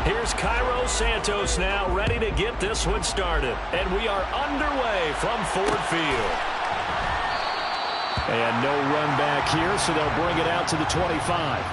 Here's Cairo Santos now ready to get this one started. And we are underway from Ford Field. And no run back here, so they'll bring it out to the 25.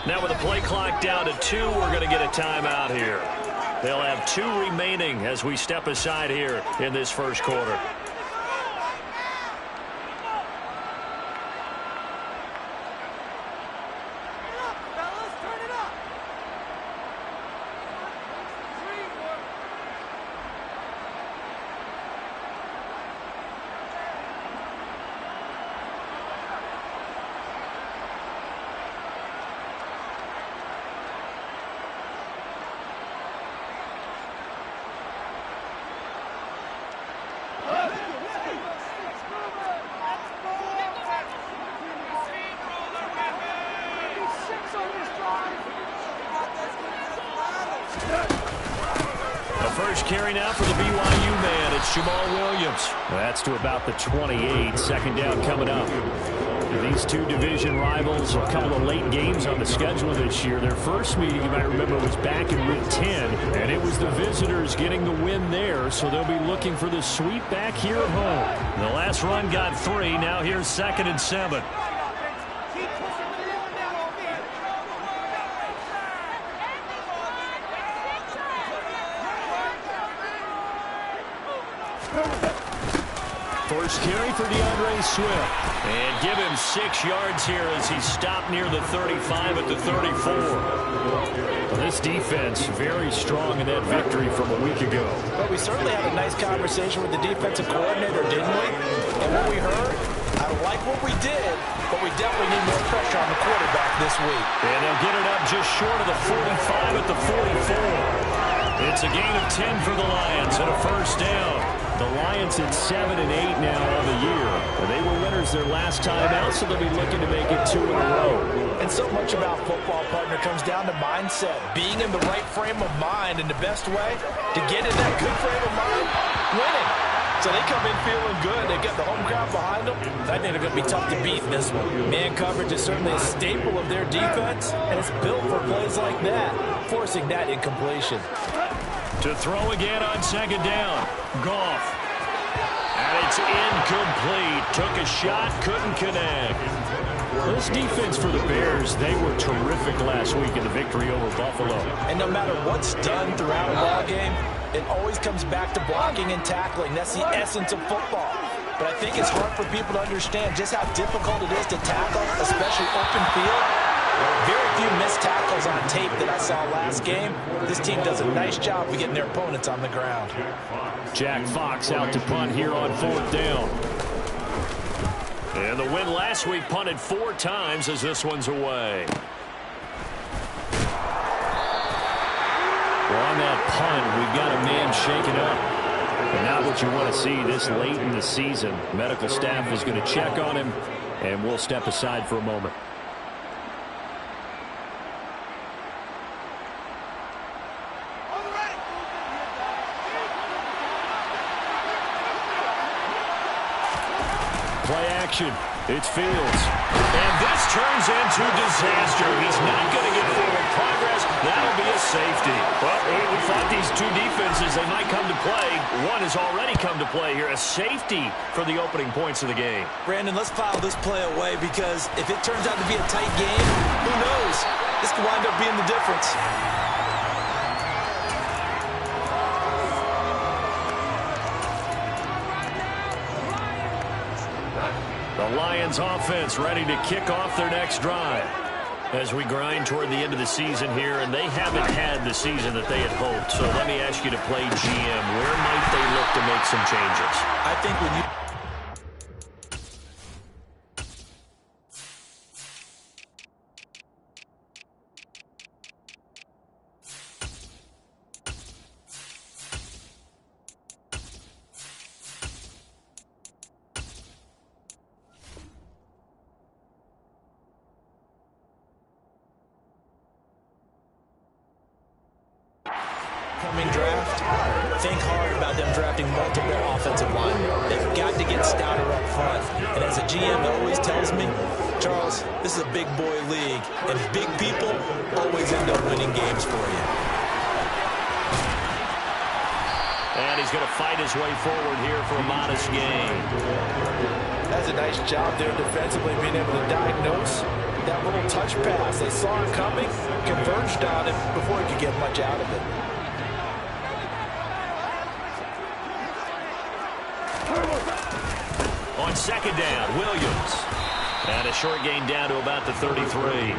Now with the play clock down to 2, we're going to get a timeout here. They'll have 2 remaining as we step aside here in this first quarter. First carry now for the BYU man. It's Jamal Williams. That's to about the 28. Second down coming up. These two division rivals, a couple of late games on the schedule this year. Their first meeting, you might remember, was back in week 10, and it was the visitors getting the win there, so they'll be looking for the sweep back here at home. The last run got 3. Now here's 2nd and 7. First carry for DeAndre Swift. And give him 6 yards here as he stopped near the 35 at the 34. Well, this defense very strong in that victory from a week ago. Well, we certainly had a nice conversation with the defensive coordinator, didn't we? And what we heard, I like what we did, but we definitely need more pressure on the quarterback this week. And they'll get it up just short of the 45 at the 44. It's a gain of 10 for the Lions and a first down. The Lions at 7 and 8 now on the year. They were winners their last time out, so they'll be looking to make it 2 in a row. And so much about football, partner, comes down to mindset. Being in the right frame of mind, and the best way to get in that good frame of mind, winning. So they come in feeling good. They get the home crowd behind them. I think they're going to be tough to beat in this one. Man coverage is certainly a staple of their defense, and it's built for plays like that, forcing that incompletion. To throw again on 2nd down. Goff. And it's incomplete. Took a shot, couldn't connect. This defense for the Bears, they were terrific last week in the victory over Buffalo. And no matter what's done throughout a ball game, it always comes back to blocking and tackling. That's the essence of football. But I think it's hard for people to understand just how difficult it is to tackle, especially open field. Very few missed tackles on tape that I saw last game. This team does a nice job of getting their opponents on the ground. Jack Fox out to punt here on 4th down. And the win last week punted 4 times as this one's away. Well, on that punt, we've got a man shaken up. And not what you want to see this late in the season. Medical staff is going to check on him, and we'll step aside for a moment. Play action. It's Fields. And this turns into disaster. He's not going to get forward progress. That'll be a safety. Well, we thought these two defenses, they might come to play. One has already come to play here. A safety for the opening points of the game. Brandon, let's file this play away because if it turns out to be a tight game, who knows? This could wind up being the difference. The Lions offense ready to kick off their next drive. As we grind toward the end of the season here, and they haven't had the season that they had hoped. So let me ask you to play GM. Where might they look to make some changes? I think when you... Coming draft, think hard about them drafting multiple offensive linemen. They've got to get stouter up front. And as a GM always tells me, Charles, this is a big boy league, and big people always end up winning games for you. And he's going to fight his way forward here for a modest gain. That's a nice job there defensively, being able to diagnose that little touch pass. They saw it coming, converged on it before he could get much out of it. On second down, Williams. And a short gain down to about the 33.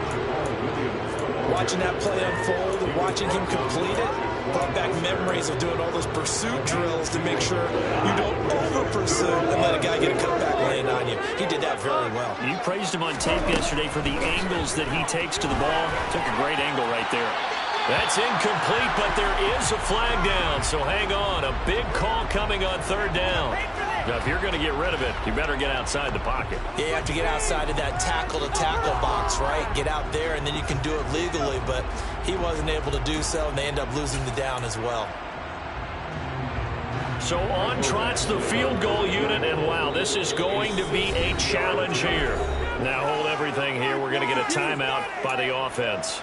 Watching that play unfold and watching him complete it brought back memories of doing all those pursuit drills to make sure you don't over-pursue and let a guy get a cutback lane on you. He did that very well. You praised him on tape yesterday for the angles that he takes to the ball. Took a great angle right there. That's incomplete, but there is a flag down, so hang on. A big call coming on third down. Now, if you're going to get rid of it, you better get outside the pocket. Yeah, you have to get outside of that tackle-to-tackle box, right? Get out there, and then you can do it legally, but he wasn't able to do so, and they end up losing the down as well. So on trots the field goal unit, and wow, this is going to be a challenge here. Now hold everything here. We're going to get a timeout by the offense.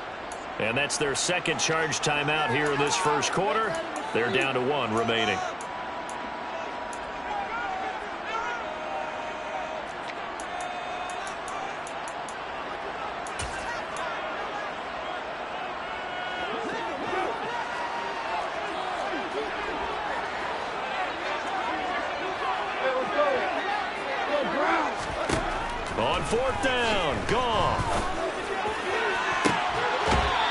And that's their second charge timeout here in this first quarter. They're down to 1 remaining. On fourth down, Goff.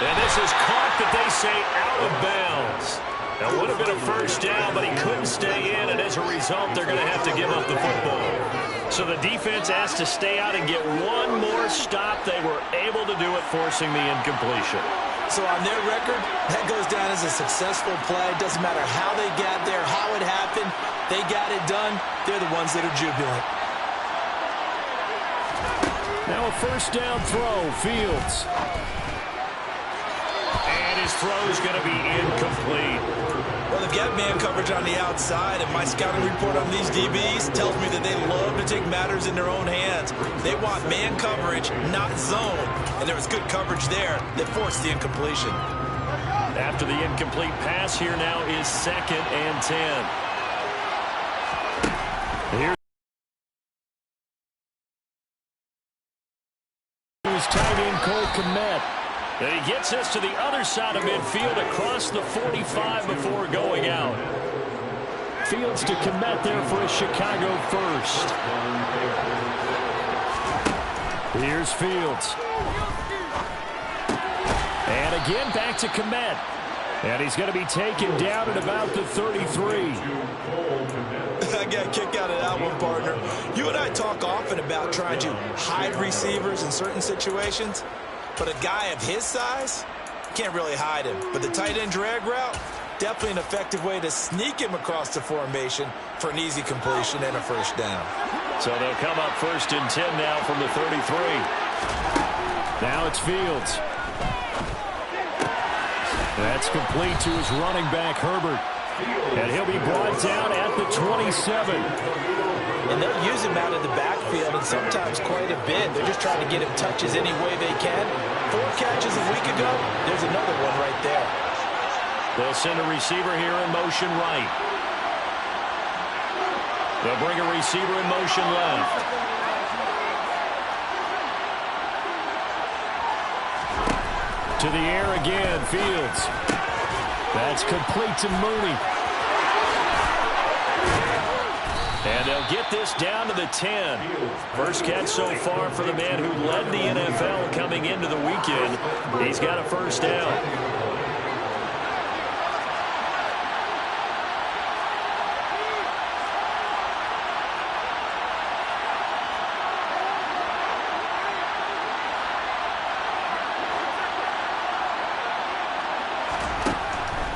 And this is caught, that they say, out of bounds. That would have been a first down, but he couldn't stay in, and as a result, they're going to have to give up the football. So the defense asked to stay out and get one more stop. They were able to do it, forcing the incompletion. So on their record, that goes down as a successful play. Doesn't matter how they got there, how it happened. They got it done. They're the ones that are jubilant. Now a first down throw, Fields. And his throw's going to be incomplete. Well, they've got man coverage on the outside, and my scouting report on these DBs tells me that they love to take matters in their own hands. They want man coverage, not zone. And there was good coverage there that forced the incompletion. After the incomplete pass, here now is 2nd and 10. Here's tight end Cole Kmet. And he gets us to the other side of midfield across the 45 before going out. Fields to Kmet there for a Chicago first. Here's Fields. And again back to Kmet. And he's going to be taken down at about the 33. I got a kick out of that one, partner. You and I talk often about trying to hide receivers in certain situations. But a guy of his size, can't really hide him. But the tight end drag route, definitely an effective way to sneak him across the formation for an easy completion and a first down. So they'll come up 1st and 10 now from the 33. Now it's Fields. That's complete to his running back, Herbert. And he'll be brought down at the 27. And they'll use him out of the backfield, and sometimes quite a bit. They're just trying to get him touches any way they can. 4 catches a week ago, there's another one right there. They'll send a receiver here in motion right. They'll bring a receiver in motion left. To the air again, Fields. That's complete to Mooney. And they'll get this down to the 10. First catch so far for the man who led the NFL coming into the weekend. He's got a first down.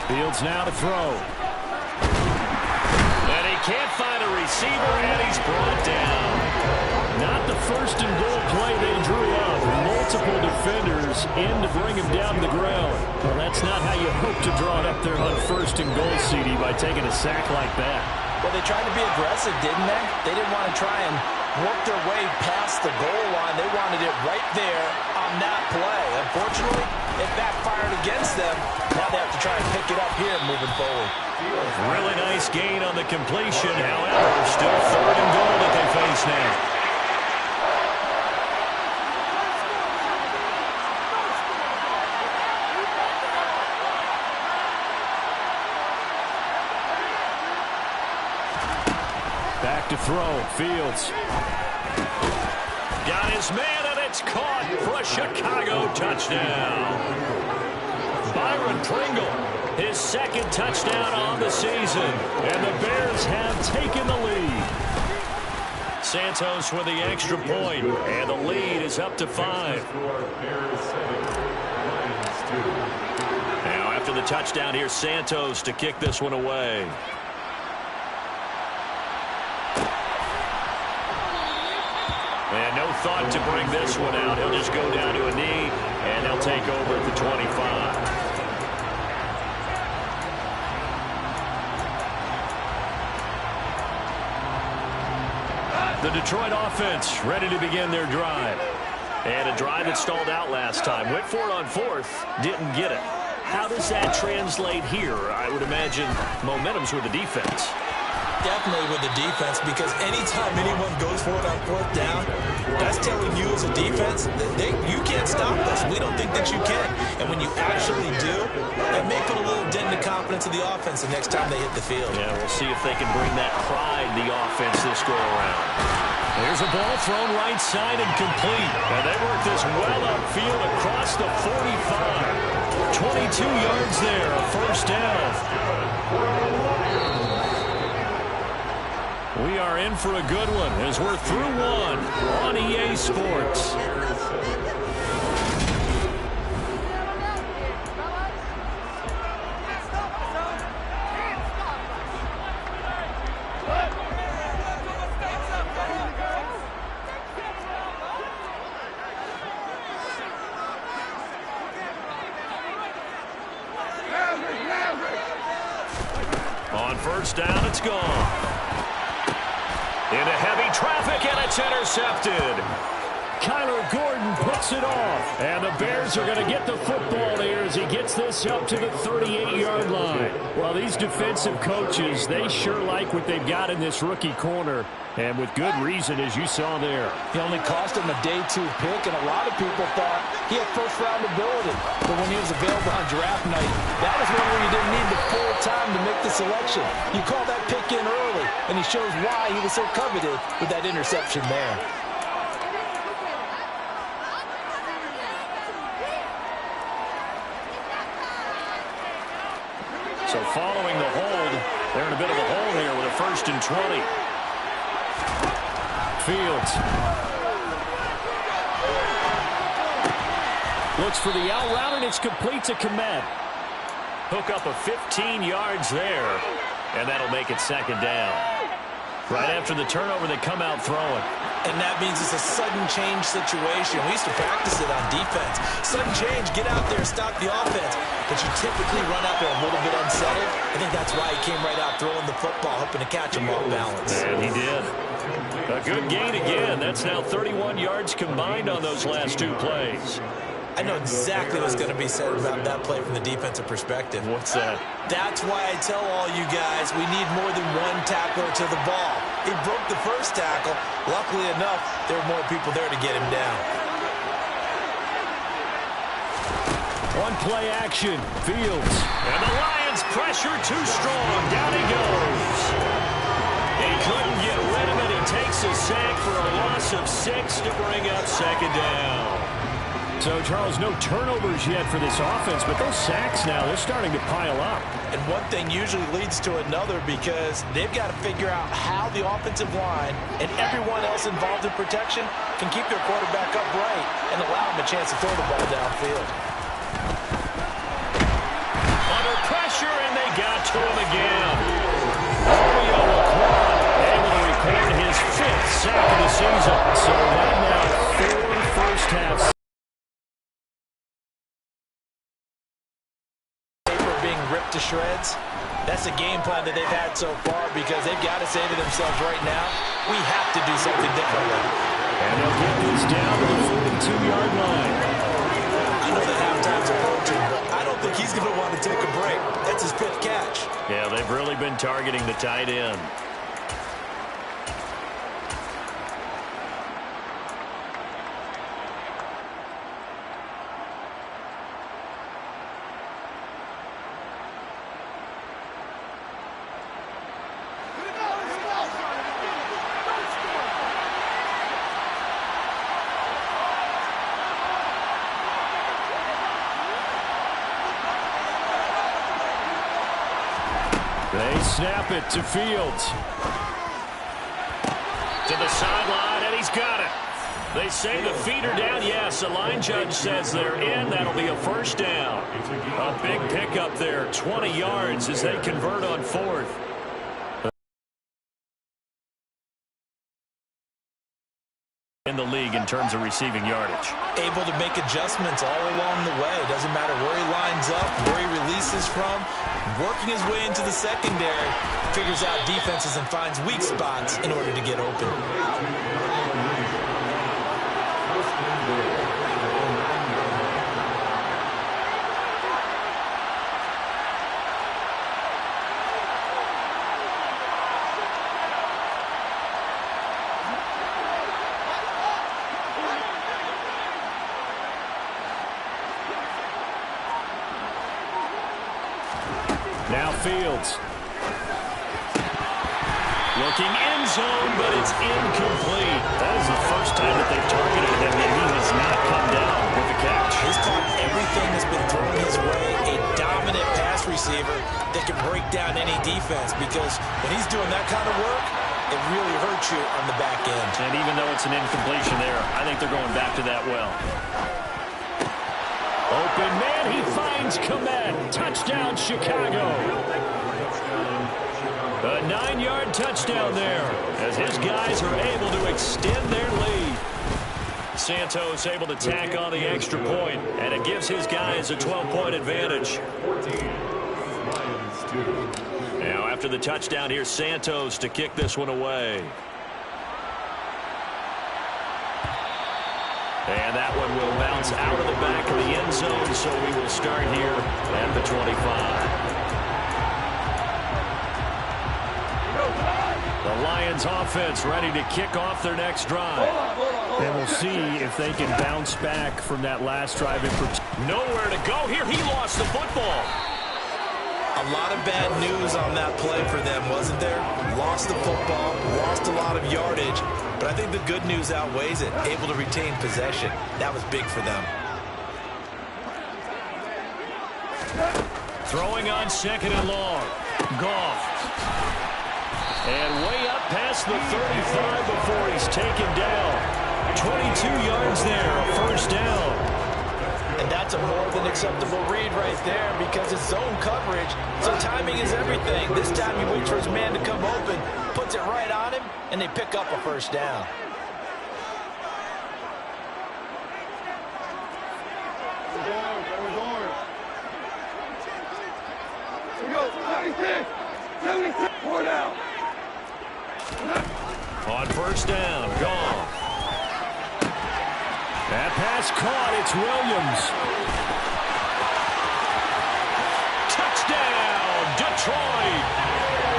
Fields now to throw. And he can't find a receiver, and he's brought down. Not the first and goal play they drew up. Multiple defenders in to bring him down to the ground. Well, that's not how you hope to draw it up there on first and goal, CD, by taking a sack like that. Well, they tried to be aggressive, didn't they? They didn't want to try and work their way past the goal line. They wanted it right there on that play. Unfortunately, it backfired against them. Now they have to try and pick it up here moving forward. Really nice gain on the completion. However, still third and goal that they face now. Back to throw. Fields. Got his man, and it's caught for a Chicago touchdown. Byron Pringle, his second touchdown on the season, and the Bears have taken the lead. Santos with the extra point, and the lead is up to 5. Now after the touchdown, here's Santos to kick this one away. And no thought to bring this one out. He'll just go down to a knee, and they'll take over at the 25. The Detroit offense ready to begin their drive. And a drive that stalled out last time. Went for it on fourth, didn't get it. How does that translate here? I would imagine momentum's with the defense. Definitely with the defense, because anytime anyone goes for it on fourth down, that's telling you as a defense that you can't stop us. We don't think that you can. And when you actually do, that may put a little dent in the confidence of the offense the next time they hit the field. Yeah, we'll see if they can bring that pride the offense this go-around. There's a ball thrown right side and complete. And they work this well upfield across the 45. 22 yards there, a first down. We are in for a good one as we're through one on EA Sports. On first down, it's gone. Into heavy traffic, and it's intercepted. Kyler Gordon puts it off. And the Bears are going to get the football here as he gets this up to the 38-yard line. Well, these defensive coaches, they sure like what they've got in this rookie corner. And with good reason, as you saw there. He only cost him a day 2 pick, and a lot of people thought he had first-round ability. But when he was available on draft night, that was one where you didn't need the full time to make the selection. You call that pick in early, and he shows why he was so coveted with that interception there. So following the hold, they're in a bit of a hole here with a 1st and 20. Fields. Looks for the out route, and it's complete to Komet. Hook up of 15 yards there, and that'll make it 2nd down. Right after the turnover, they come out throwing. And that means it's a sudden change situation. We used to practice it on defense. Sudden change, get out there, stop the offense. But you typically run out there a little bit unsettled. I think that's why he came right out throwing the football, hoping to catch him off balance. And he did. A good gain again. That's now 31 yards combined on those last 2 plays. I know exactly what's going to be said about that play from the defensive perspective. What's that? That's why I tell all you guys we need more than one tackler to the ball. He broke the first tackle. Luckily enough, there were more people there to get him down. One play action. Fields. And the Lions pressure too strong. Down he goes. He couldn't get rid of it. bring up second down. So, Charles, no turnovers yet for this offense, but those sacks now, they're starting to pile up. And one thing usually leads to another because they've got to figure out how the offensive line and everyone else involved in protection can keep their quarterback upright and allow him a chance to throw the ball downfield. Under pressure, and they got to him again. Romeo able to record his 5th sack of the season. So right now, 4 first halves. Ripped to shreds. That's a game plan that they've had so far because they've got to say to themselves right now, we have to do something differently. And they'll get this down to the 42-yard line. I know that halftime's approaching, but I don't think he's going to want to take a break. That's his 5th catch. Yeah, they've really been targeting the tight end. They snap it to Fields. To the sideline, and he's got it. They say the feet are down. Yes, the line judge says they're in. That'll be a first down. A big pickup there, 20 yards as they convert on 4th. In the league in terms of receiving yardage. Able to make adjustments all along the way. Doesn't matter where he lines up, where he releases from. Working his way into the secondary, figures out defenses and finds weak spots in order to get open. Now Fields. Looking end zone, but it's incomplete. That is the first time that they've targeted him, and he has not come down with the catch. He's caught everything that's been thrown his way. A dominant pass receiver that can break down any defense because when he's doing that kind of work, it really hurts you on the back end. And even though it's an incompletion there, I think they're going back to that well. Open man, he finds Komet. Touchdown, Chicago. A 9-yard touchdown there as his guys are able to extend their lead. Santos able to tack on the extra point, and it gives his guys a 12-point advantage. Now after the touchdown, here's Santos to kick this one away. And that one will bounce out of the back of the end zone, so we will start here at the 25. The Lions offense ready to kick off their next drive. And we'll see if they can bounce back from that last drive. Nowhere to go here. He lost the football. A lot of bad news on that play for them, wasn't there? Lost the football, lost a lot of yardage, but I think the good news outweighs it. Able to retain possession. That was big for them. Throwing on 2nd and long. Goff. And way up past the 35 before he's taken down. 22 yards there, a first down. And that's a more than acceptable read right there because it's zone coverage, so timing is everything. This time he waits for his man to come open, puts it right on him, and they pick up a first down. On first down, gone. That pass caught. It's Williams. Touchdown, Detroit.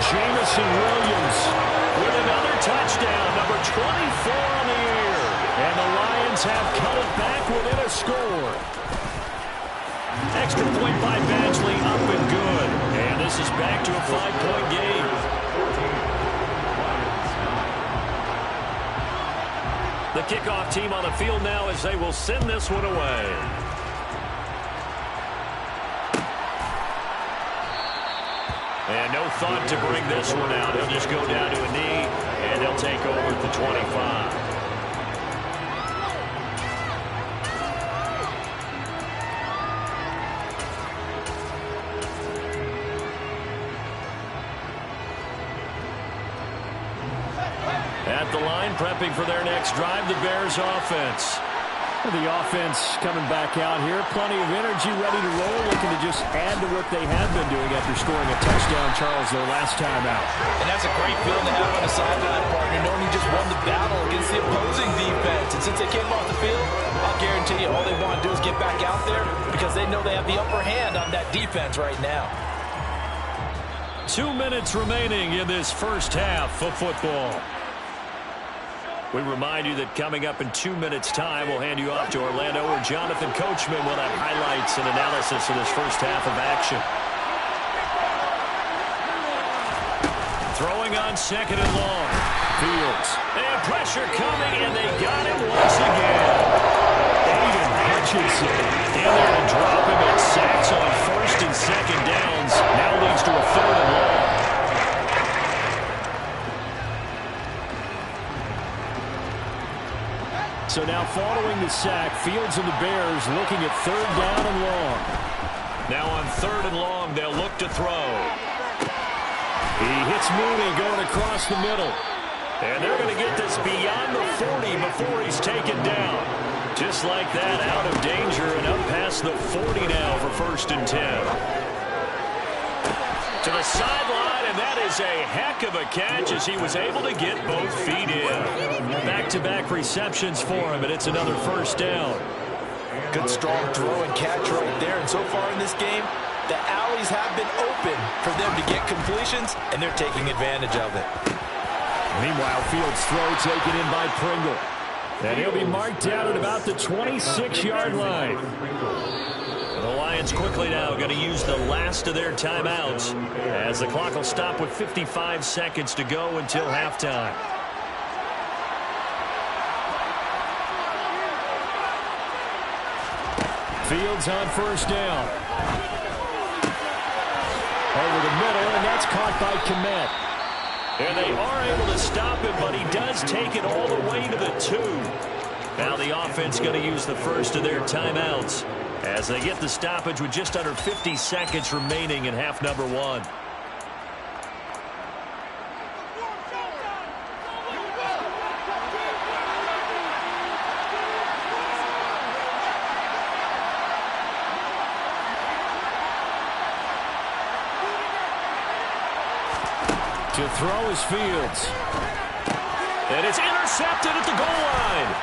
Jamison Williams with another touchdown, number 24 on the year. And the Lions have cut it back within a score. Extra point by Badgley, up and good. And this is back to a 5-point game. The kickoff team on the field now as they will send this one away. And no thought to bring this one out. He'll just go down to a knee, and he'll take over at the 25. At the line, prepping for their next drive, the Bears offense. The offense coming back out here. Plenty of energy, ready to roll, looking to just add to what they have been doing after scoring a touchdown, Charles, their last time out. And that's a great feeling to have on the sideline, partner, knowing you just won the battle against the opposing defense. And since they came off the field, I'll guarantee you all they want to do is get back out there because they know they have the upper hand on that defense right now. 2 minutes remaining in this first half of football. We remind you that coming up in 2 minutes' time, we'll hand you off to Orlando, where Jonathan Coachman will have highlights and analysis of this first half of action. Throwing on second and long. Fields. And pressure coming, and they got him once again. Aiden Hutchinson in there to drop him, and sacks on first and second downs. Now leads to a third and long. So now following the sack, Fields and the Bears looking at third down and long. Now on third and long, they'll look to throw. He hits Mooney going across the middle. And they're going to get this beyond the 40 before he's taken down. Just like that, out of danger and up past the 40 now for first and 10. To the sideline, and that is a heck of a catch as he was able to get both feet in. Back-to-back receptions for him, and it's another first down. Good strong throw and catch right there. And so far in this game, the alleys have been open for them to get completions, and they're taking advantage of it. Meanwhile, Fields' throw taken in by Pringle. And he'll be marked down at about the 26-yard line. The Lions quickly now going to use the last of their timeouts as the clock will stop with 55 seconds to go until halftime. Fields on first down. Over the middle, and that's caught by Kmet. And they are able to stop him, but he does take it all the way to the 2. Now the offense going to use the first of their timeouts as they get the stoppage with just under 50 seconds remaining in half number 1. To throw is Fields. And it's intercepted at the goal line.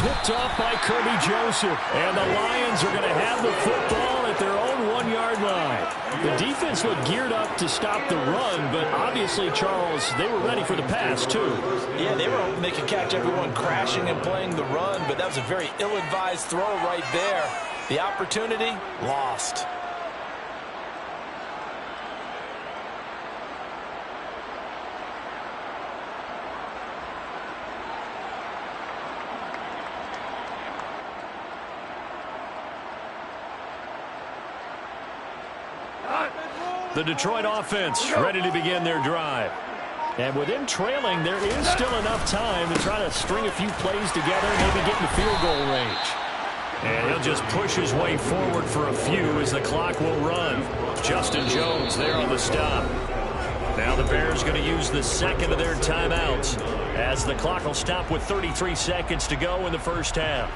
Picked off by Kirby Joseph. And the Lions are going to have the football at their own 1-yard line. The defense looked geared up to stop the run, but obviously, Charles, they were ready for the pass, too. Yeah, they were hoping they could catch everyone crashing and playing the run, but that was a very ill-advised throw right there. The opportunity, lost. The Detroit offense ready to begin their drive. And with them trailing, there is still enough time to try to string a few plays together, maybe get in the field goal range. And he'll just push his way forward for a few as the clock will run. Justin Jones there on the stop. Now the Bears going to use the second of their timeouts as the clock will stop with 33 seconds to go in the first half.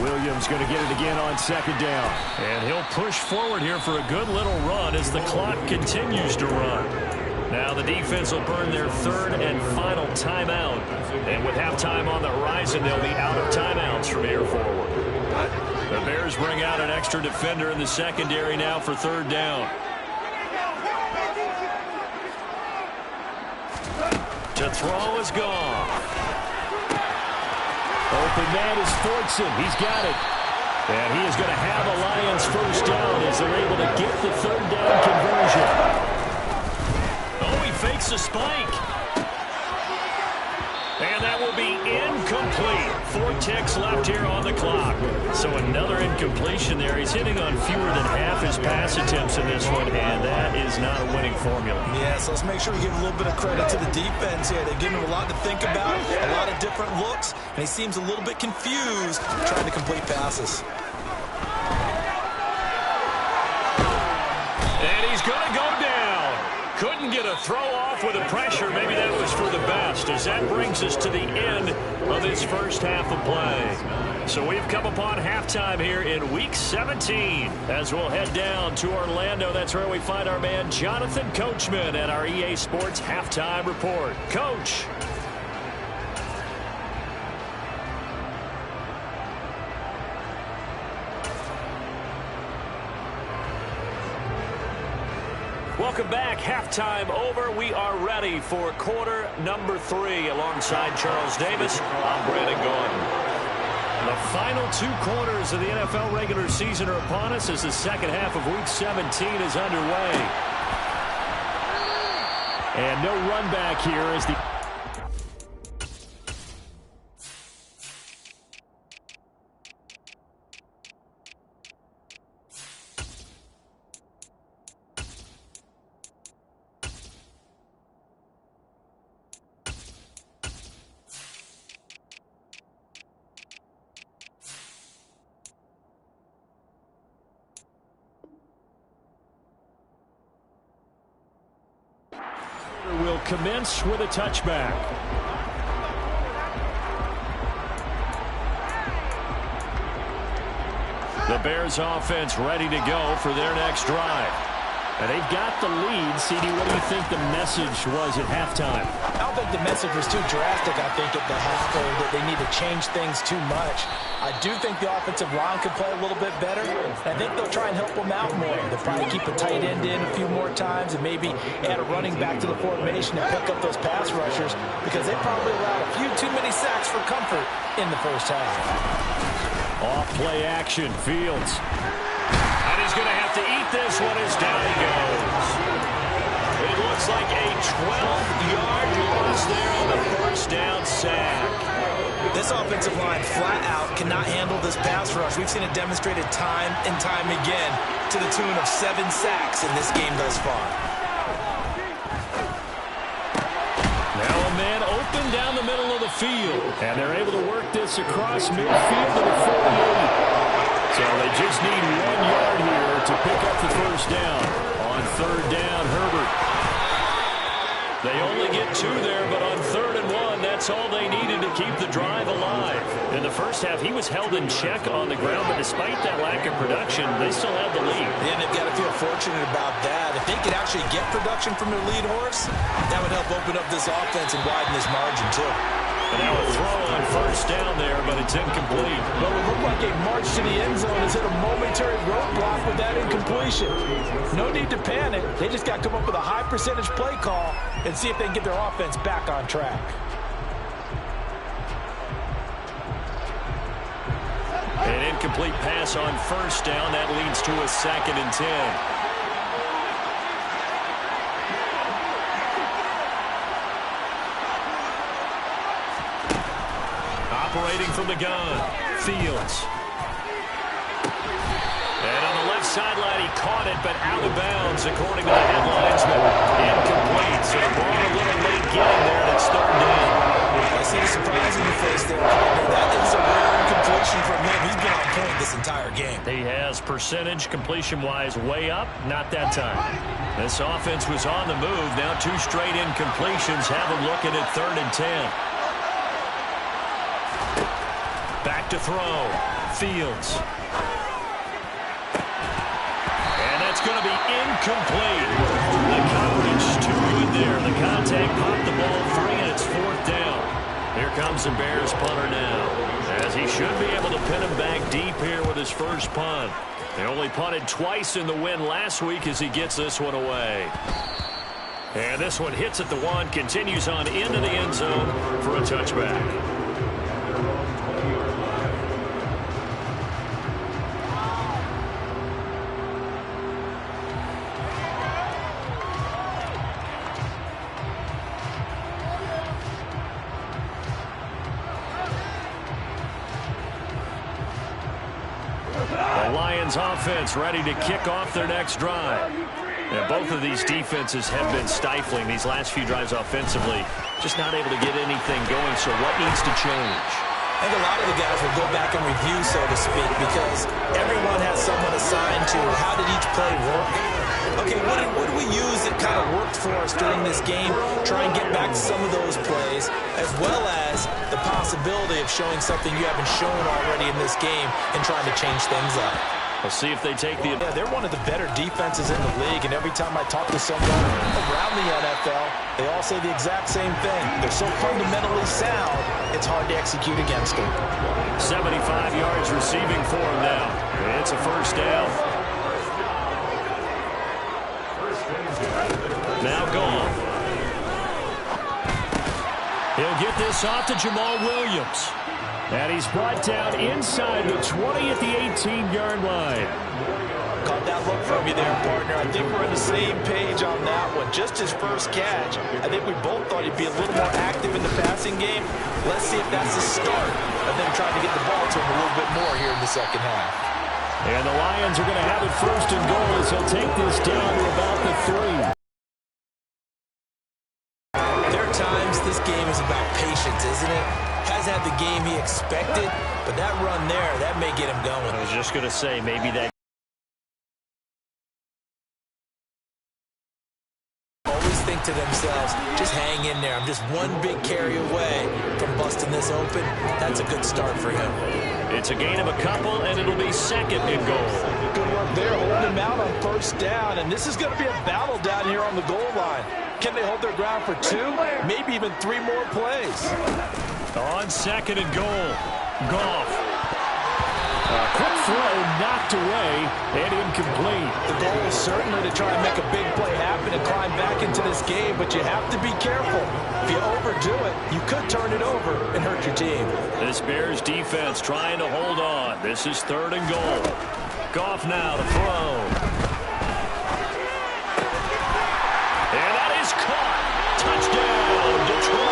Williams going to get it again on second down. And he'll push forward here for a good little run as the clock continues to run. Now the defense will burn their third and final timeout. And with halftime on the horizon, they'll be out of timeouts from here forward. The Bears bring out an extra defender in the secondary now for third down. To throw is gone. Open man is Fortson. He's got it. And he is going to have a Lions first down as they're able to get the third down conversion. Oh, he fakes a spike. And that will be incomplete. 4 ticks left here on the clock. So another incompletion there. He's hitting on fewer than half his pass attempts in this one, and that is not a winning formula. Yeah, so let's make sure we give a little bit of credit to the defense here. They've given him a lot to think about, a lot of different looks, and he seems a little bit confused trying to complete passes. And he's going to go down. Couldn't get a throw off with the pressure. Maybe that was for the best, as that brings us to the end of this first half of play. So we've come upon halftime here in Week 17. As we'll head down to Orlando, that's where we find our man Jonathan Coachman at our EA Sports Halftime Report. Coach. Welcome back. Halftime over. We are ready for quarter number 3. Alongside Charles Davis, I'm Brandon Gordon. The final 2 quarters of the NFL regular season are upon us as the second half of Week 17 is underway. And no run back here as the... will commence with a touchback. The Bears offense ready to go for their next drive. And they've got the lead. CD, what do you think the message was at halftime? I don't think the message was too drastic, I think, at the half, or that they need to change things too much. I do think the offensive line could play a little bit better. I think they'll try and help them out more. They'll probably keep a tight end in a few more times and maybe add a running back to the formation and pick up those pass rushers, because they probably allowed a few too many sacks for comfort in the first half. Off play action, Fields. And he's going to have to eat this one as down he goes. It looks like a 12-yard loss there on the first down sack. This offensive line flat out cannot handle this pass rush. We've seen it demonstrated time and time again to the tune of 7 sacks in this game thus far. Now a man open down the middle of the field. And they're able to work this across midfield to the 48. So they just need 1 yard here to pick up the first down. On third down, Herbert. They only get 2 there, but on 3rd and 1, that's all they needed to keep the drive alive. In the first half, he was held in check on the ground, but despite that lack of production, they still have the lead. Yeah, they've got to feel fortunate about that. If they could actually get production from their lead horse, that would help open up this offense and widen this margin, too. And now a throw on first down there, but it's incomplete. Well, it looked like a march to the end zone has hit a momentary roadblock with that incompletion. No need to panic. They just got to come up with a high percentage play call and see if they can get their offense back on track. An incomplete pass on first down. That leads to a 2nd and 10. Operating from the gun, Fields. And on the left sideline, he caught it, but out of bounds, according to the headlinesman. Incomplete, so the ball a little late getting there, and it's 3rd down. I see the surprise in your face there, partner. That is a rare incompletion from him. He's been on point this entire game. He has percentage completion-wise way up, not that time. This offense was on the move. Now 2 straight incompletions have him looking at 3rd and 10. Back to throw. Fields. And that's going to be incomplete. The coverage too good there. The contact popped the ball free, and it's 4th down. Here comes the Bears punter now, as he should be able to pin him back deep here with his first punt. They only punted twice in the win last week as he gets this one away. And this one hits at the 1, continues on into the end zone for a touchback. The Lions offense ready to kick off their next drive. And both of these defenses have been stifling these last few drives offensively. Just not able to get anything going, so what needs to change? I think a lot of the guys will go back and review, so to speak, because everyone has someone assigned to how did each play work. Okay, what did we use that kind of worked for us during this game? Try and get back to some of those plays, as well as the possibility of showing something you haven't shown already in this game and trying to change things up. We'll see if they take the... Yeah, they're one of the better defenses in the league, and every time I talk to someone around the NFL, they all say the exact same thing. They're so fundamentally sound, it's hard to execute against them. 75 yards receiving for him now. It's a first down. Now Goff. He'll get this off to Jamal Williams. And he's brought down inside the 20 at the 18-yard line. Caught that look from you there, partner. I think we're on the same page on that one. Just his first catch. I think we both thought he'd be a little more active in the passing game. Let's see if that's the start of them trying to get the ball to him a little bit more here in the second half. And the Lions are going to have it first and goal as he'll take this down to about the 3. There are times this game is about patience, isn't it? Has had the game he expected, but that run there, that may get him going. I was just going to say, maybe that. Always think to themselves, just hang in there. I'm just one big carry away from busting this open. That's a good start for him. It's a gain of a couple, and it'll be second and goal. Good work there, holding him out on first down, and this is going to be a battle down here on the goal line. Can they hold their ground for 2, maybe even 3 more plays? On second and goal, Goff. A quick throw knocked away and incomplete. The goal is certainly to try and make a big play happen and climb back into this game, but you have to be careful. If you overdo it, you could turn it over and hurt your team. This Bears defense trying to hold on. This is third and goal. Goff now to throw. And that is caught. Touchdown, Detroit.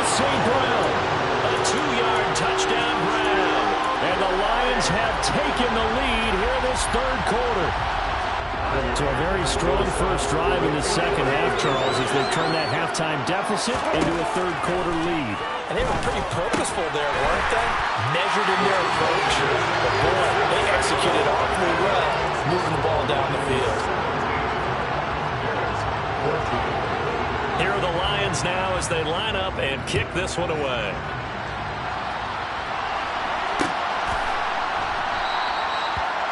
St. Brown, a 2-yard touchdown Brown. And the Lions have taken the lead here in this third quarter. To a very strong first drive in the second half, Charles, as they turn that halftime deficit into a third quarter lead. And they were pretty purposeful there, weren't they? Measured in their approach. But boy, they executed awfully well, moving the ball down the field. Here are the Lions now as they line up and kick this one away.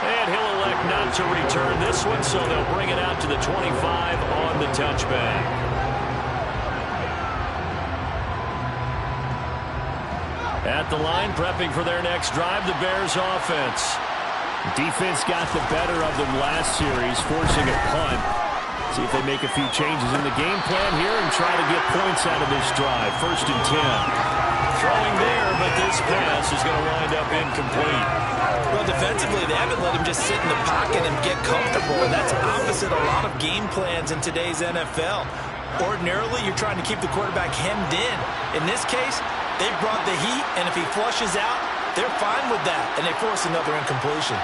And he'll elect not to return this one, so they'll bring it out to the 25 on the touchback. At the line, prepping for their next drive, the Bears offense. Defense got the better of them last series, forcing a punt. See if they make a few changes in the game plan here and try to get points out of this drive. First and 10. Throwing there, but this pass is going to wind up incomplete. Well, defensively, they haven't let him just sit in the pocket and get comfortable, and that's opposite a lot of game plans in today's NFL. Ordinarily, you're trying to keep the quarterback hemmed in. In this case, they brought the heat, and if he flushes out, they're fine with that, and they force another incompletion.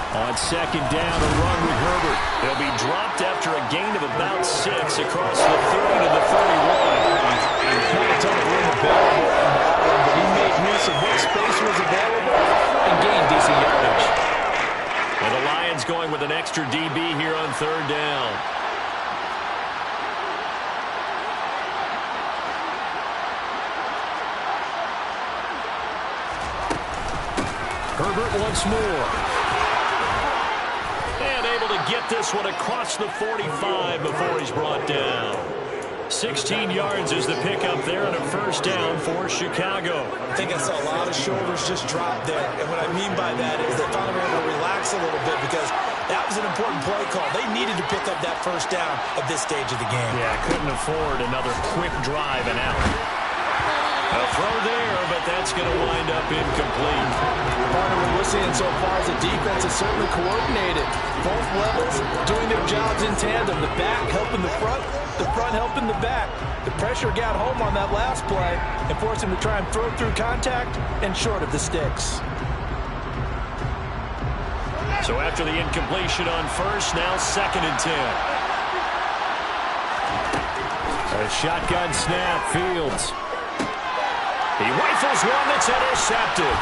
On second down, a run with Herbert. He'll be dropped after a gain of about 6 across the 30 to the 31. Not a ton of room available in that one, but he made use of what space was available and gained decent yardage. And the Lions going with an extra DB here on third down. Herbert once more. And able to get this one across the 45 before he's brought down. 16 yards is the pickup there and a first down for Chicago. I think I saw a lot of shoulders just drop there. And what I mean by that is they finally were able to relax a little bit because that was an important play call. They needed to pick up that first down at this stage of the game. Yeah, couldn't afford another quick drive and out. A throw there, but that's going to wind up incomplete. Partner, what we're seeing so far is the defense is certainly coordinated. Both levels doing their jobs in tandem. The back helping the front helping the back. The pressure got home on that last play and forced him to try and throw through contact and short of the sticks. So after the incompletion on first, now 2nd and 10. A shotgun snap, Fields. He rifles one that's intercepted.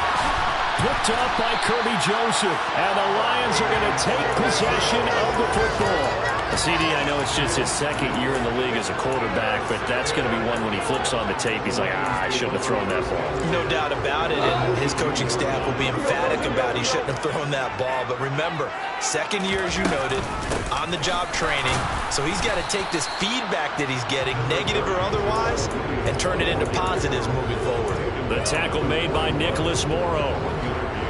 Picked up by Kirby Joseph. And the Lions are going to take possession of the football. CD, I know it's just his 2nd year in the league as a quarterback, but that's going to be one when he flips on the tape. He's like, I shouldn't have thrown that ball. No doubt about it, and his coaching staff will be emphatic about he shouldn't have thrown that ball. But remember, 2nd year, as you noted, on-the-job training, so he's got to take this feedback that he's getting, negative or otherwise, and turn it into positives moving forward. The tackle made by Nicholas Morrow.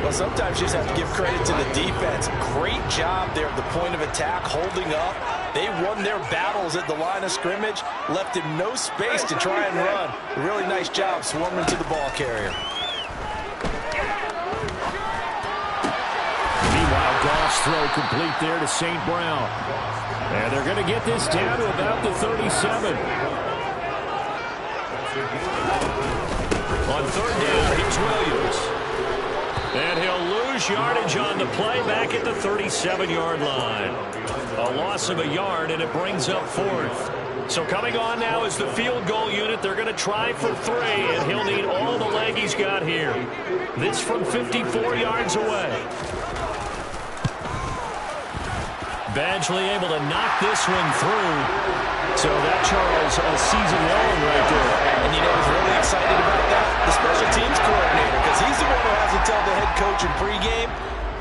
Well, sometimes you just have to give credit to the defense. Great job there at the point of attack, holding up. They won their battles at the line of scrimmage, left him no space to try and run. A really nice job swarming to the ball carrier. Meanwhile, Goff's throw complete there to St. Brown. And they're going to get this down to about the 37. On 3rd down, here's Williams. And he'll lose yardage on the play back at the 37-yard line. A loss of a yard, and it brings up 4th. So coming on now is the field goal unit. They're going to try for 3, and he'll need all the leg he's got here. This from 54 yards away. Badgley able to knock this one through. So that, Charles, a season long right there. And you know who's really excited about that? The special teams coordinator, because he's the one who has to tell the head coach in pregame,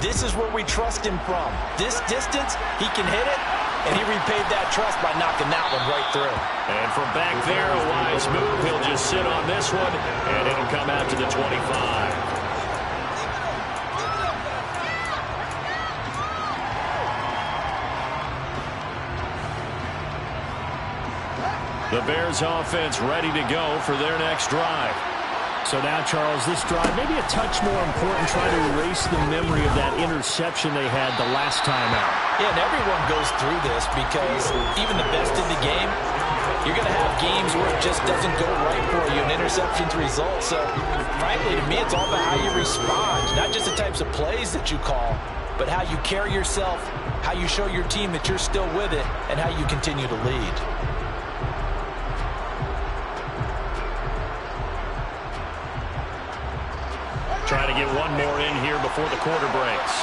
this is where we trust him from. This distance, he can hit it, and he repaid that trust by knocking that one right through. And from back there, a wise move. He'll just sit on this one, and it'll come out to the 25. The Bears offense ready to go for their next drive. So now, Charles, this drive maybe a touch more important, trying to erase the memory of that interception they had the last time out. Yeah, and everyone goes through this because even the best in the game, you're going to have games where it just doesn't go right for you, an interception's result. So, frankly, to me, it's all about how you respond, not just the types of plays that you call, but how you carry yourself, how you show your team that you're still with it, and how you continue to lead. Trying to get one more in here before the quarter breaks.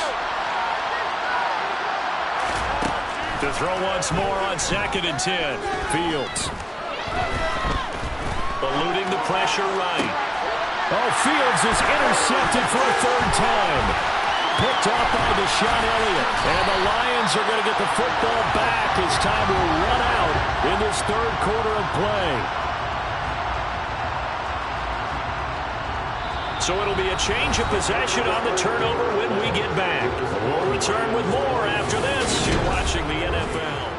To throw once more on 2nd and 10. Fields. Eluding the pressure right. Oh, Fields is intercepted for a 3rd time. Picked off by Deshaun Elliott. And the Lions are going to get the football back as time will run out in this 3rd quarter of play. So it'll be a change of possession on the turnover when we get back. We'll return with more after this. You're watching the NFL.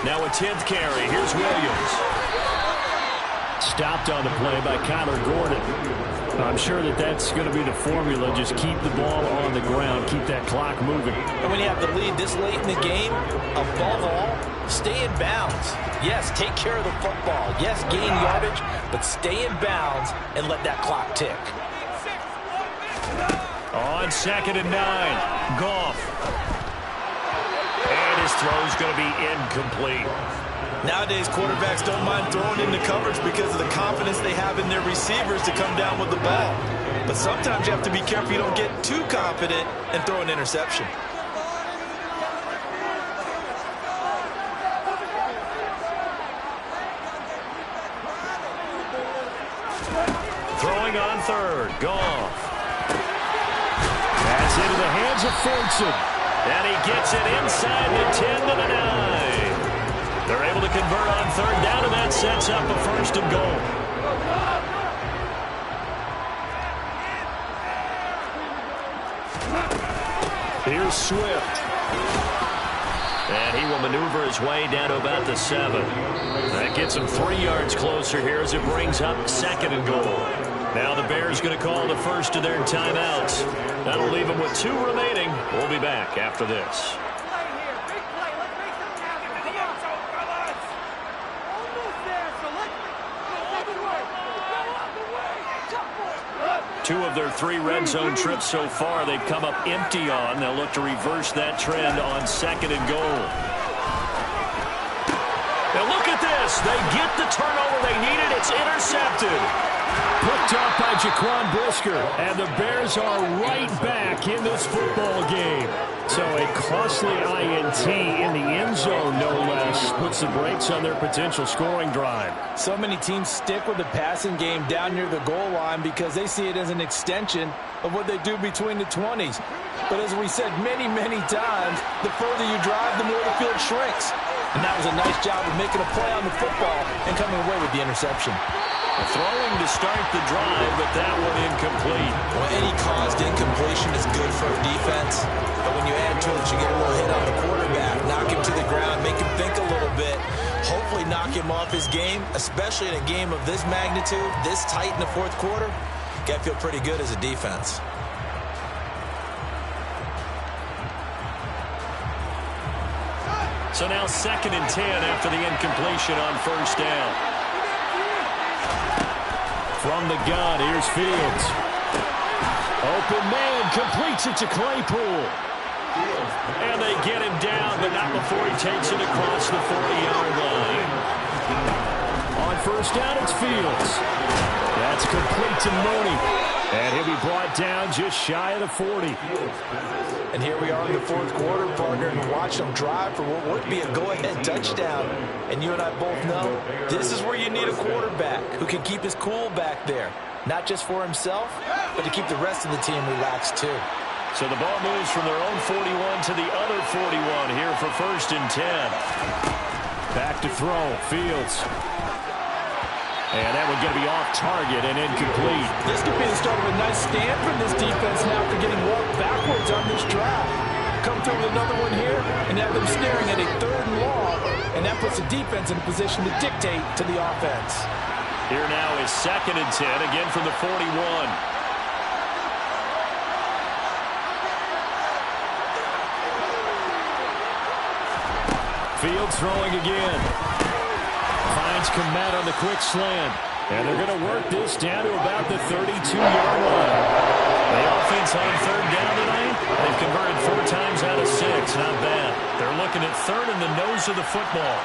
Now a 10th carry. Here's Williams. Stopped on the play by Kyler Gordon. I'm sure that's going to be the formula. Just keep the ball on the ground. Keep that clock moving. And when you have the lead this late in the game, above all, stay in bounds. Yes, take care of the football. Yes, gain yardage, but stay in bounds and let that clock tick. On 2nd and 9, Goff. And his throw's going to be incomplete. Nowadays, quarterbacks don't mind throwing into coverage because of the confidence they have in their receivers to come down with the ball. But sometimes you have to be careful you don't get too confident and throw an interception. Throwing on 3rd, Goff. That's into the hands of Ferguson. And he gets it inside the 10 to the 9. The They're able to convert on third down, and that sets up a first and goal. Here's Swift. And he will maneuver his way down to about the 7. That gets him 3 yards closer here as it brings up second and goal. Now the Bears going to call the first of their timeouts. That'll leave them with 2 remaining. We'll be back after this. Two of their 3 red zone trips so far, they've come up empty on. They'll look to reverse that trend on second and goal. Now look at this. They get the turnover they needed. It's intercepted. Picked up by Jaquan Brisker. And the Bears are right back in this football game. So a costly INT in the end zone, no less, puts the brakes on their potential scoring drive. So many teams stick with the passing game down near the goal line because they see it as an extension of what they do between the 20s. But as we said many, many times, the further you drive, the more the field shrinks. And that was a nice job of making a play on the football and coming away with the interception. Throwing to start the drive, but that one incomplete. Well, any caused incompletion is good for a defense. But when you add to it, you get a little hit on the quarterback, knock him to the ground, make him think a little bit, hopefully knock him off his game, especially in a game of this magnitude, this tight in the fourth quarter. Got to feel pretty good as a defense. So now 2nd and 10 after the incompletion on first down. From the gun, here's Fields. Open man, completes it to Claypool. And they get him down, but not before he takes it across the 40-yard line. On first down, it's Fields. That's complete to Mooney. And he'll be brought down just shy of the 40. And here we are in the fourth quarter, partner, and watch them drive for what would be a go-ahead touchdown. And you and I both know this is where you need a quarterback who can keep his cool back there. Not just for himself, but to keep the rest of the team relaxed too. So the ball moves from their own 41 to the other 41 here for first and 10. Back to throw, Fields. And that one going to be off target and incomplete. This could be the start of a nice stand from this defense now for getting walked backwards on this drive. Come through with another one here and have them staring at a 3rd and long, and that puts the defense in a position to dictate to the offense. Here now is 2nd and 10, again from the 41. Fields throwing again. Finds Komet on the quick slant. And they're going to work this down to about the 32-yard line. The offense on third down tonight, they've converted 4 times out of 6. Not bad. They're looking at 3rd in the nose of the football.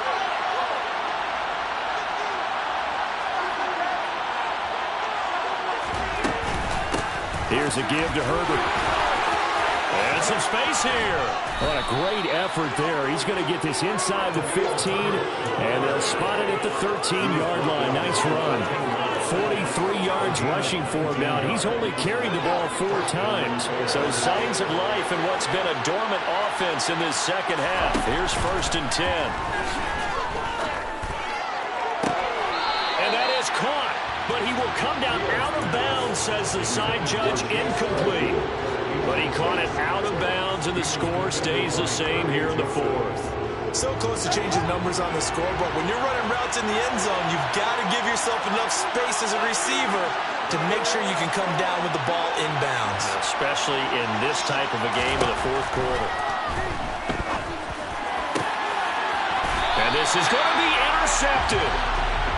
Here's a give to Herbert. And some space here. What a great effort there. He's going to get this inside the 15, and they'll spot it at the 13-yard line. Nice run. 43 yards rushing for him now. He's only carried the ball 4 times. So signs of life in what's been a dormant offense in this second half. Here's first and 10. And that is caught. But he will come down out of bounds, says the side judge. Incomplete. But he caught it out of bounds, and the score stays the same here in the 4th. So close to changing numbers on the scoreboard. When you're running routes in the end zone, you've got to give yourself enough space as a receiver to make sure you can come down with the ball inbounds. Especially in this type of a game in the 4th quarter. And this is going to be intercepted.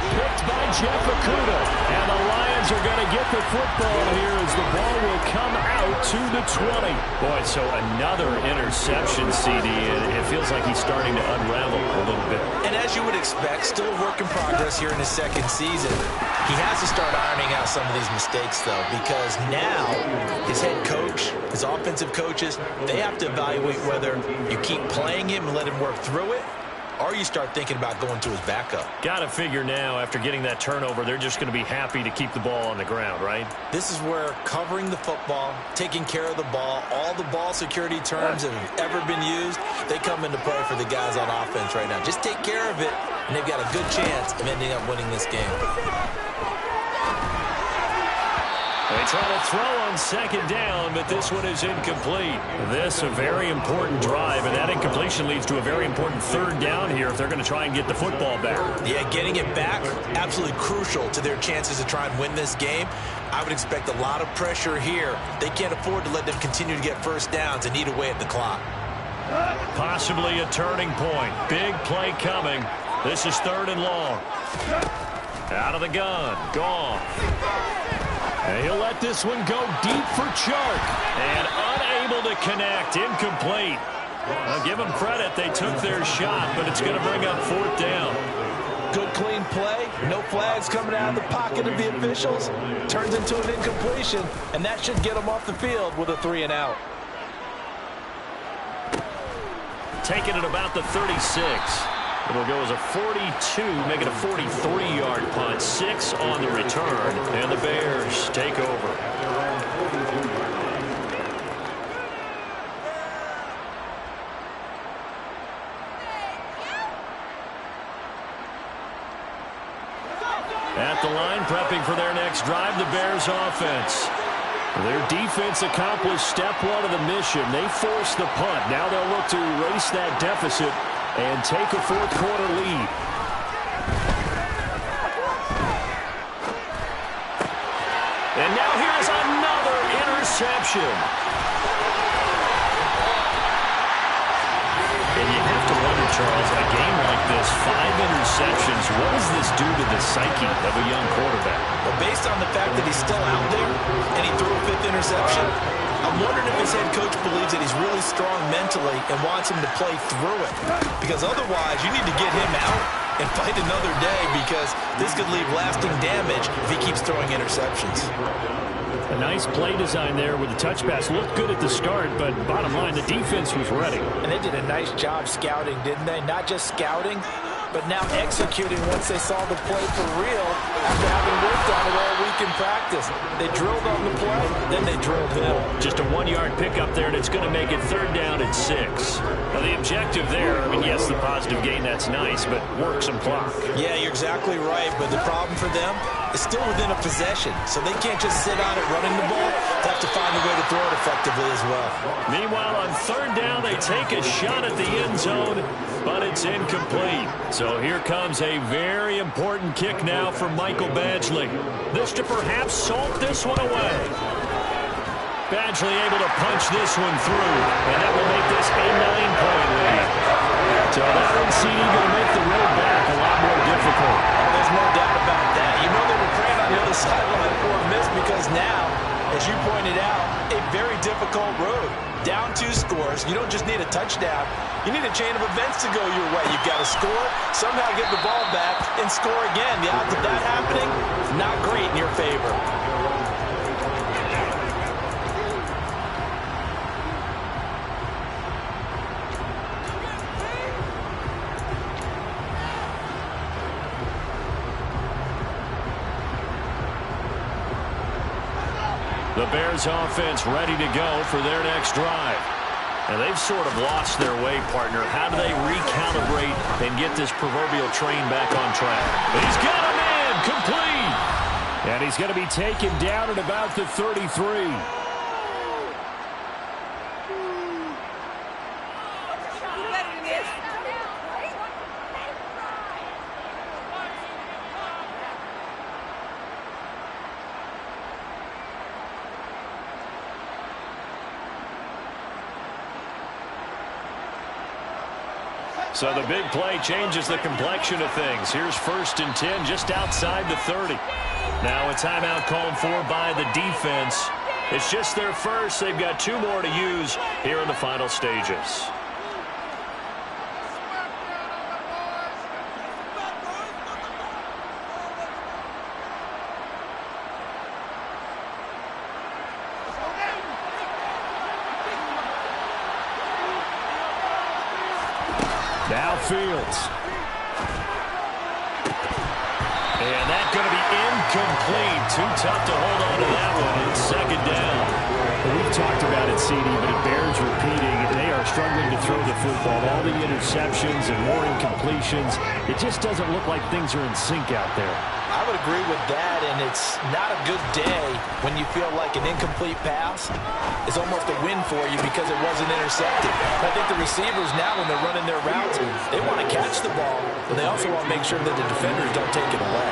Picked by Jeff Okuda. And the Lions are going to get the football here as the ball will come out to the 20. Boy, so another interception, CD, and it feels like he's starting to unravel a little bit. And as you would expect, still a work in progress here in his 2nd season. He has to start ironing out some of these mistakes, though, because now his head coach, his offensive coaches, they have to evaluate whether you keep playing him and let him work through it, or you start thinking about going to his backup. Got to figure now, after getting that turnover, they're just going to be happy to keep the ball on the ground, right? This is where covering the football, taking care of the ball, all the ball security terms that have ever been used, they come into play for the guys on offense right now. Just take care of it, and they've got a good chance of ending up winning this game. They try to throw on second down, but this one is incomplete. This a very important drive, and that incompletion leads to a very important third down here if they're going to try and get the football back. Yeah, getting it back, absolutely crucial to their chances to try and win this game. I would expect a lot of pressure here. They can't afford to let them continue to get first downs and eat away at the clock. Possibly a turning point. Big play coming. This is 3rd and long. Out of the gun. Gone. And he'll let this one go deep for Chark. And unable to connect. Incomplete. I'll give them credit. They took their shot, but it's going to bring up 4th down. Good, clean play. No flags coming out of the pocket of the officials. Turns into an incompletion, and that should get them off the field with a 3 and out. Taking it about the 36. It'll go as a 42, make it a 43-yard punt. 6 on the return, and the Bears take over. At the line, prepping for their next drive, the Bears offense. Their defense accomplished step 1 of the mission. They forced the punt. Now they'll look to erase that deficit and take a 4th quarter lead. And now here's another interception. And you have to wonder, Charles, in a game like this, 5 interceptions, what does this do to the psyche of a young quarterback? Well, based on the fact that he's still out there and he threw a 5th interception, I'm wondering if his head coach believes that he's really strong mentally and wants him to play through it. Because otherwise, you need to get him out and fight another day, because this could leave lasting damage if he keeps throwing interceptions. A nice play design there with the touch pass. Looked good at the start, but bottom line, the defense was ready. And they did a nice job scouting, didn't they? Not just scouting, but now executing once they saw the play for real after having worked on it all week in practice. They drilled on the play, then they drilled him. Just a 1-yard pickup there, and it's going to make it 3rd down and 6. Now, the objective there, I mean, yes, the positive gain, that's nice, but work some clock. Yeah, you're exactly right, but the problem for them is still within a possession, so they can't just sit on it running the ball. They have to find a way to throw it effectively as well. Meanwhile, on 3rd down, they take a shot at the end zone, but it's incomplete. So here comes a very important kick now for Michael Badgley. This to perhaps salt this one away. Badgley able to punch this one through, and that will make this a 9-point lead. So that one's going to make the road back a lot more difficult. Oh, there's no doubt about that. You know they were praying on the other sideline for a miss, because now, as you pointed out, a very difficult road. Down 2 scores. You don't just need a touchdown. You need a chain of events to go your way. You've got to score, somehow get the ball back, and score again. The odds of that happening, not great in your favor. The Bears offense ready to go for their next drive. And they've sort of lost their way, partner. How do they recalibrate and get this proverbial train back on track? He's got a man, complete. And he's going to be taken down at about the 33. So the big play changes the complexion of things. Here's 1st and 10 just outside the 30. Now a timeout called for by the defense. It's just their first. They've got 2 more to use here in the final stages. Now Fields. And that's going to be incomplete. Too tough to hold on to that one. It's second down. We've talked about it, CD, but it bears repeating. They are struggling to throw the football. All the interceptions and more incompletions. It just doesn't look like things are in sync out there. I would agree with that, and it's not a good day when you feel like an incomplete pass is almost a win for you because it wasn't intercepted. I think the receivers now, when they're running their routes, they want to catch the ball, but they also want to make sure that the defenders don't take it away.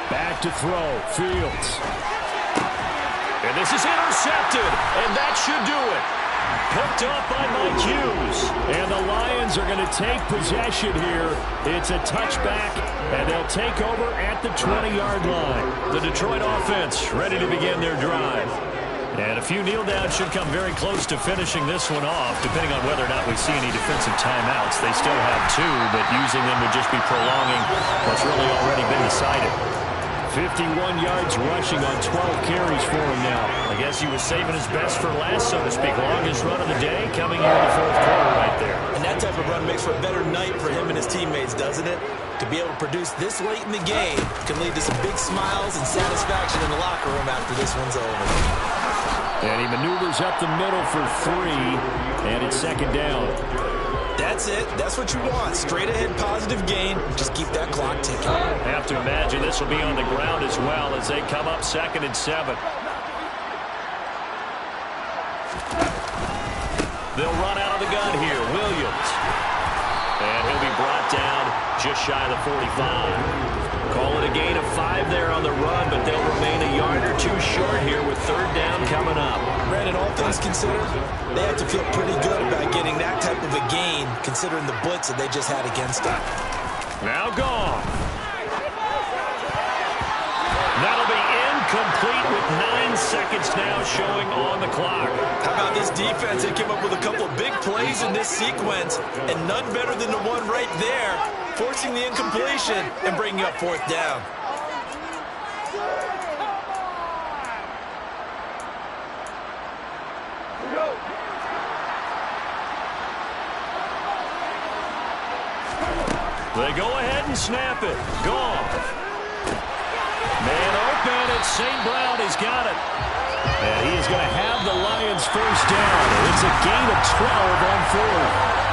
Back to throw, Fields. And this is intercepted, and that should do it. Picked off by Mike Hughes. And the Lions are going to take possession here. It's a touchback, and they'll take over at the 20-yard line. The Detroit offense ready to begin their drive. And a few kneel downs should come very close to finishing this one off, depending on whether or not we see any defensive timeouts. They still have 2, but using them would just be prolonging what's really already been decided. 51 yards rushing on 12 carries for him now. I guess he was saving his best for last, so to speak. Longest run of the day coming here in the fourth quarter right there. And that type of run makes for a better night for him and his teammates, doesn't it? To be able to produce this late in the game can lead to some big smiles and satisfaction in the locker room after this one's over. And he maneuvers up the middle for 3, and it's second down. That's it. That's what you want. Straight ahead positive gain. Just keep that clock ticking. I have to imagine this will be on the ground as well as they come up 2nd and 7. They'll run out of the gun here. Williams. And he'll be brought down just shy of the 45. Call it a gain of 5 there on the run, but they'll remain a yard or 2 short here with 3rd down coming up. Brandon, all things considered, they have to feel pretty good about getting that type of a gain, considering the blitz that they just had against them. Now gone. That'll be incomplete with 9 seconds now showing on the clock. How about this defense? They came up with a couple of big plays in this sequence, and none better than the one right there, forcing the incompletion and bringing up 4th down. They go ahead and snap it. Gone. Man open, and St. Brown has got it. And he is going to have the Lions first down. It's a gain of 12 on 4th.